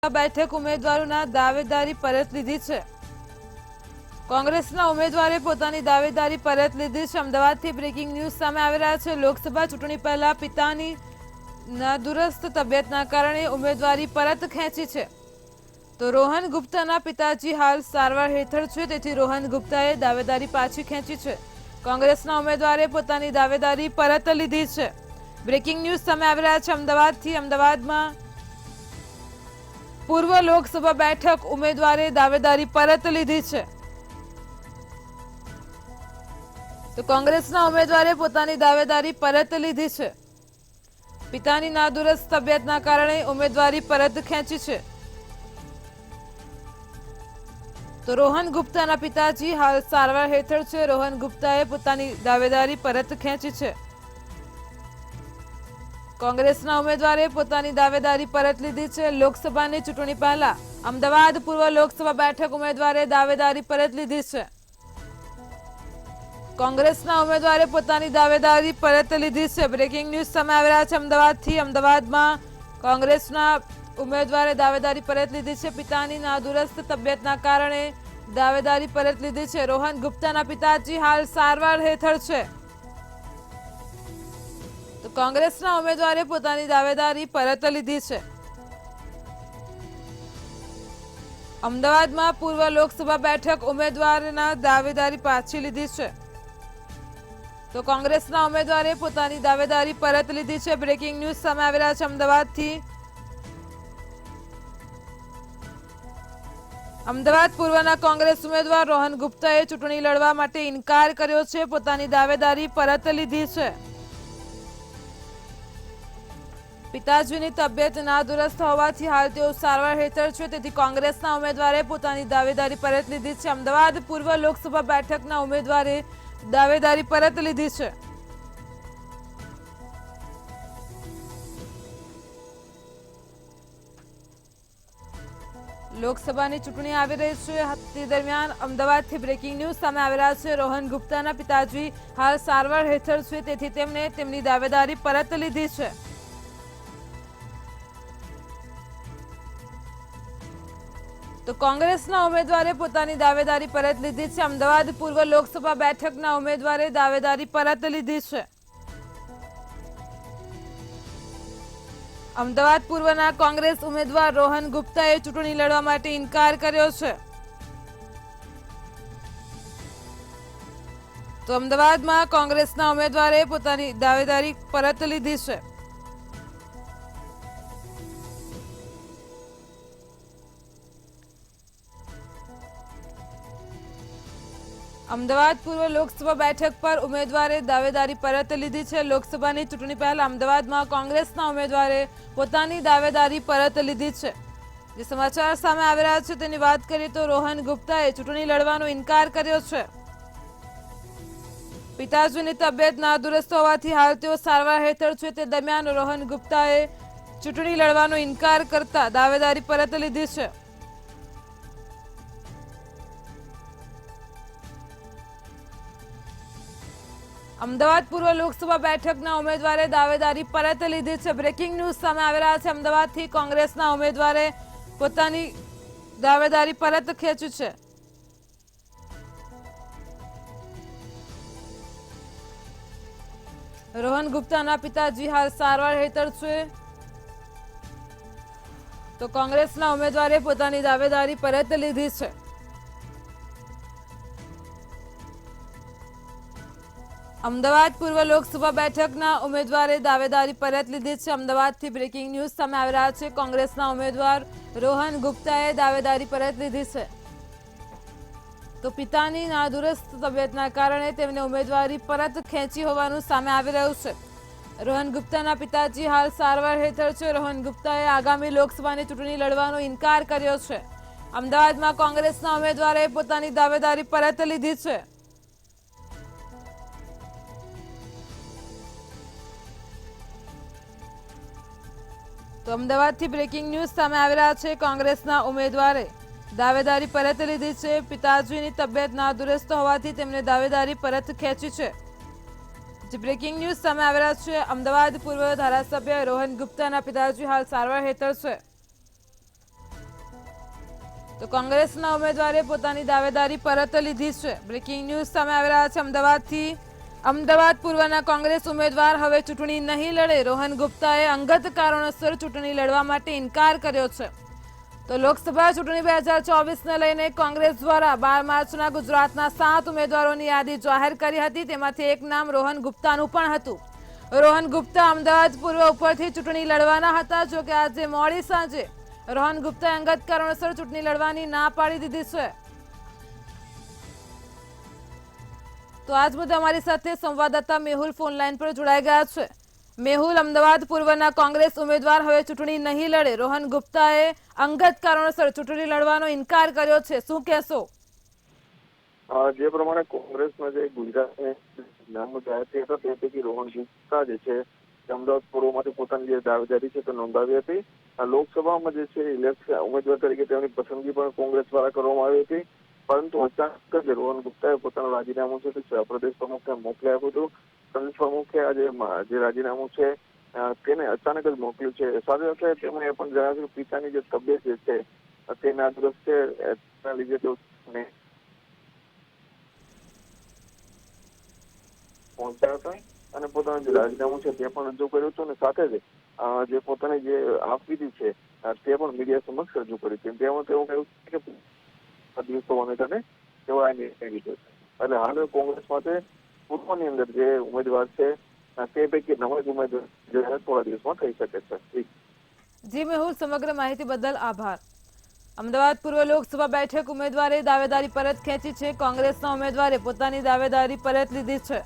બેઠક ઉમેદવારોના દાવેદારી પરત લીધી છે। કોંગ્રેસના ઉમેદવારે પોતાની દાવેદારી પરત લીધી છે। અમદાવાદથી બ્રેકિંગ ન્યૂઝ સામે આવી રહ્યા છે। લોકસભા ચૂંટણી પહેલા પિતાની નાદુરસ્ત તબિયતના કારણે ઉમેદવારી પરત ખેંચી છે। તો રોહન ગુપ્તાના પિતાજી હાલ સારવાર હેઠળ છે, તેથી રોહન ગુપ્તાએ દાવેદારી પાછી ખેંચી છે। કોંગ્રેસના ઉમેદવારે પોતાની દાવેદારી પરત લીધી છે। બ્રેકિંગ ન્યૂઝ સામે આવી રહ્યા છે અમદાવાદથી। અમદાવાદમાં પૂર્વ લોકસભા બેઠક ઉમેદવારે દાવેદારી પરત લીધી છે। તો કોંગ્રેસના ઉમેદવારે પોતાની દાવેદારી પરત લીધી છે। પિતાની નાદુરસ્ત તબિયતના કારણે ઉમેદવારી પરત ખેંચી છે। તો રોહન ગુપ્તાના પિતાજી હાલ સારવાર હેઠળ છે। રોહન ગુપ્તાએ પોતાની દાવેદારી પરત ખેંચી છે। કોંગ્રેસના ઉમેદવારે પોતાની દાવેદારી પરત લીધી છે। લોકસભાની ચૂંટણી પહેલા અમદાવાદ પૂર્વ લોકસભા બેઠક ઉમેદવારે દાવેદારી પરત લીધી છે। કોંગ્રેસના ઉમેદવારે પોતાની દાવેદારી પરત લીધી છે। બ્રેકિંગ ન્યૂઝ સામે આવી રહ્યા છે અમદાવાદથી। અમદાવાદમાં કોંગ્રેસના ઉમેદવારે દાવેદારી પરત લીધી છે। પિતાની નાદુરસ્ત તબિયતના કારણે દાવેદારી પરત લીધી છે। રોહન ગુપ્તાના પિતાજી હાલ સારવાર હેઠળ છે। તો કોંગ્રેસના ઉમેદવારે પોતાની દાવેદારી પરત લીધી છે। અમદાવાદમાં પૂર્વ લોકસભા બેઠક ઉમેદવારના દાવેદારી પાછી લીધી છે। તો કોંગ્રેસના ઉમેદવારે પોતાની દાવેદારી પરત લીધી છે। બ્રેકિંગ ન્યૂઝ સામે આવી રહ્યા છે અમદાવાદથી। અમદાવાદ પૂર્વના કોંગ્રેસ ઉમેદવાર રોહન ગુપ્તાએ ચૂંટણી લડવા માટે ઇનકાર કર્યો છે। પોતાની દાવેદારી પરત લીધી છે। પિતાજીની તબિયત નાદુરસ્ત હોવાથી હાલ તેઓ સારવાર હેઠળ છે, તેથી કોંગ્રેસના ઉમેદવારે પોતાની દાવેદારી પરત લીધી છે। અમદાવાદ પૂર્વ લોકસભા બેઠકના ઉમેદવારે દાવેદારી પરત લીધી છે। લોકસભાની ચૂંટણી આવી રહી છે, તે દરમિયાન અમદાવાદથી બ્રેકિંગ ન્યૂઝ સામે આવી રહ્યા છે। રોહન ગુપ્તાના પિતાજી હાલ સારવાર હેઠળ છે, તેથી તેમણે તેમની દાવેદારી પરત લીધી છે। તો કોંગ્રેસના ઉમેદવારે પોતાની દાવેદારી પરત લીધી છે। અમદાવાદ પૂર્વ લોકસભા બેઠકના ઉમેદવારે દાવેદારી પરત લીધી છે। અમદાવાદ પૂર્વના કોંગ્રેસ ઉમેદવાર રોહન ગુપ્તાએ ચૂંટણી લડવા માટે ઇનકાર કર્યો છે। તો અમદાવાદમાં કોંગ્રેસના ઉમેદવારે પોતાની દાવેદારી પરત લીધી છે। અમદાવાદ પૂર્વ લોકસભા બેઠક પર ઉમેદવારે દાવેદારી પરત લીધી છે। લોકસભાની ચૂંટણી પહેલા અમદાવાદમાં કોંગ્રેસના ઉમેદવારે પોતાની દાવેદારી પરત લીધી છે। જે સમાચાર સામે આવી રહ્યા છે તેની વાત કરીએ તો રોહન ગુપ્તાએ ચૂંટણી લડવાનો ઇનકાર કર્યો છે। પિતાજીની તબિયત નાદુરસ્ત હોવાથી હાલ તેઓ સારવાર હેઠળ છે, તે દરમિયાન રોહન ગુપ્તાએ ચૂંટણી લડવાનો ઇનકાર કરતા દાવેદારી પરત લીધી છે। અમદાવાદ પૂર્વ લોકસભા બેઠકના ઉમેદવારે દાવેદારી પરત લીધી છે। બ્રેકિંગ ન્યૂઝ સામે આવી રહ્યા છે અમદાવાદથી। કોંગ્રેસના ઉમેદવારે પોતાની દાવેદારી પરત ખેંચી છે। રોહન ગુપ્તાના પિતાજી હાલ સારવાર હેઠળ છે, તો કોંગ્રેસના ઉમેદવારે પોતાની દાવેદારી પરત લીધી છે। અમદાવાદ પૂર્વ લોકસભા બેઠકના ઉમેદવારે દાવેદારી પરત લીધી છે। અમદાવાદથી બ્રેકિંગ ન્યૂઝ સામે આવી રહ્યા છે। કોંગ્રેસના ઉમેદવાર રોહન ગુપ્તાએ દાવેદારી પરત લીધી છે। તો પિતાની નાદુરસ્ત તબિયતના કારણે તેમને ઉમેદવારી પરત ખેંચી હોવાનું સામે આવી રહ્યું છે। રોહન ગુપ્તાના પિતાજી હાલ સારવાર હેઠળ છે। રોહન ગુપ્તાએ આગામી લોકસભાની ચૂંટણી લડવાનો ઇનકાર કર્યો છે। અમદાવાદમાં કોંગ્રેસના ઉમેદવારે પોતાની દાવેદારી પરત લીધી છે। તો અમદાવાદથી બ્રેકિંગ ન્યૂઝ સામે આવી રહ્યા છે। કોંગ્રેસના ઉમેદવારે દાવેદારી પરત લીધી છે। પિતાજીની તબિયત નાદુરસ્ત હોવાથી તેમને દાવેદારી પરત ખેંચી છે। જે બ્રેકિંગ ન્યૂઝ સામે આવી રહ્યા છે અમદાવાદ પૂર્વ ધારાસભ્ય રોહન ગુપ્તાના પિતાજી હાલ સારવાર હેઠળ છે। તો કોંગ્રેસના ઉમેદવારે પોતાની દાવેદારી પરત લીધી છે। બ્રેકિંગ ન્યૂઝ સામે આવી રહ્યા છે અમદાવાદથી। અમદાવાદ પૂર્વના કોંગ્રેસ ઉમેદવાર હવે ચૂંટણી નહીં લડે। રોહન ગુપ્તાએ અંગત કારણોસર ચૂંટણી લડવા માટે ઇનકાર કર્યો છે। તો લોકસભા ચૂંટણી 2024ને લઈને કોંગ્રેસ દ્વારા 12 માર્ચના ગુજરાતના 7 ઉમેદવારોની યાદી જાહેર કરી હતી। તેમાંથી એક નામ રોહન ગુપ્તાનું પણ હતું। રોહન ગુપ્તા અમદાવાદ પૂર્વ ઉપરથી ચૂંટણી લડવાના હતા। જો કે આજે મોડી સાંજે રોહન ગુપ્તાએ અંગત કારણોસર ચૂંટણી લડવાની ના પાડી દીધી છે। તો આજ મુદ્દે અમારી સાથે સંવાદદાતા મેહુલ ફોન લાઈન પર જોડાઈ ગયા છે। મેહુલ, અમદાવાદ પૂર્વના કોંગ્રેસ ઉમેદવાર હવે ચૂંટણી નહીં લડે। રોહન ગુપ્તાએ અંગત કારણોસર ચૂંટણી લડવાનો ઇનકાર કર્યો છે, શું કહેશો? જે પ્રમાણે કોંગ્રેસમાં જે ગુજરાતને નામ જાહેર થયા હતા તે પૈકી રોહન ગુપ્તા જે છે અમદાવાદ પૂર્વમાંથી પોતાની જે દાવેદારી છે તે નોંધાવી હતી। લોકસભામાં જે છે ઇલેક્શન ઉમેદવાર તરીકે તેમની પસંદગી પણ કોંગ્રેસ દ્વારા કરવામાં આવી હતી, પરંતુ અચાનક જ રોહન ગુપ્તાએ પોતાનું રાજીનામું છે તે પ્રદેશ પ્રમુખને મોકલી આપ્યું હતું। પ્રદેશ પ્રમુખે જે રાજીનામું છે તેને અચાનક જ મોકલ્યું છે। સાથે સાથે તેમણે એ પણ જણાવ્યું કે પિતાની જે તબિયત જે છે તે નાદુરસ્ત છે, તેના લીધે તેઓ પહોંચ્યા હતા અને પોતાનું જે રાજીનામું છે તે પણ રજૂ કર્યું હતું અને સાથે જ જે પોતાની જે આપવીતી છે તે પણ મીડિયા સમક્ષ રજૂ કરી હતી। તેમાં તેવું કહ્યું કે દિવસો હોવાને કારણે તેઓ આ નિર્ણય લીધો છે। એટલે હાલ કોંગ્રેસ માટે પૂર્વની અંદર જે ઉમેદવાર છે તે પૈકી નવા જ ઉમેદવાર જે થોડા દિવસમાં થઈ શકે છે। જી મેહુલ, સમગ્ર માહિતી બદલ આભાર। અમદાવાદ પૂર્વ લોકસભા બેઠક ઉમેદવારે દાવેદારી પરત ખેંચી છે। કોંગ્રેસના ઉમેદવારે પોતાની દાવેદારી પરત લીધી છે।